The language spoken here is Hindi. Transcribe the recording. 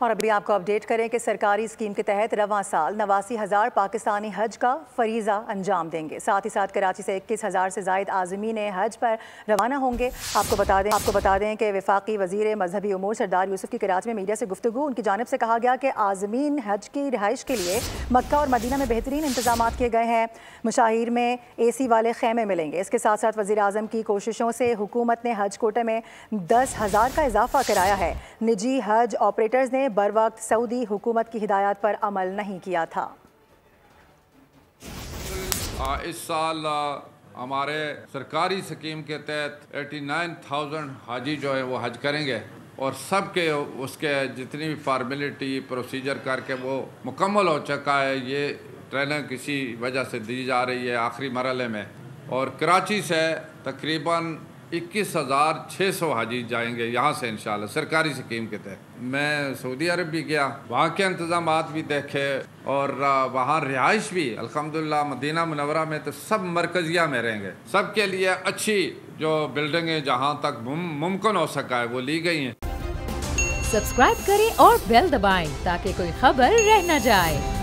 और अभी आपको अपडेट करें कि सरकारी स्कीम के तहत रवां साल 89,000 पाकिस्तानी हज का फरीज़ा अंजाम देंगे। साथ ही साथ कराची से 21,000 से ज़ायद आज़मीन हज पर रवाना होंगे। आपको बता दें कि वफाकी वज़ीर मजहबी उमूर सरदार यूसुफ की कराची में मीडिया से गुफ्तगू। उनकी जानिब से कहा गया कि आज़मीन हज की रिहाइश के लिए मक्का और मदीना में बेहतरीन इंतजाम किए गए हैं। मुशाहिर में AC वाले खैमे मिलेंगे। इसके साथ साथ वज़ीर आज़म की कोशिशों से हुकूमत ने हज कोटे में 10,000 का इजाफा कराया है। निजी हज ऑपरेटर्स ने बर वक्त सऊदी हुकूमत की हिदायत पर अमल नहीं किया था। इस साल हमारे सरकारी स्कीम के तहत 89,000 हाजी जो है वो हज करेंगे और सब के उसके जितनी भी फार्मेलिटी प्रोसीजर करके वो मुकम्मल हो चुका है। ये ट्रेनिंग किसी वजह से दी जा रही है आखिरी मरहले में, और कराची से तकरीबन 21,600 हाजी जाएंगे यहाँ से इंशाल्लाह सरकारी स्कीम के तहत। मैं सऊदी अरब भी गया, वहाँ के इंतजाम भी देखे और वहाँ रिहाइश भी अल्हम्दुलिल्लाह मदीना मुनव्वरा में तो सब मरकजिया में रहेंगे। सब के लिए अच्छी जो बिल्डिंगें जहाँ तक मुमकिन हो सका है वो ली गई हैं। सब्सक्राइब करें और बेल दबाएं ताकि कोई खबर रह न जाए।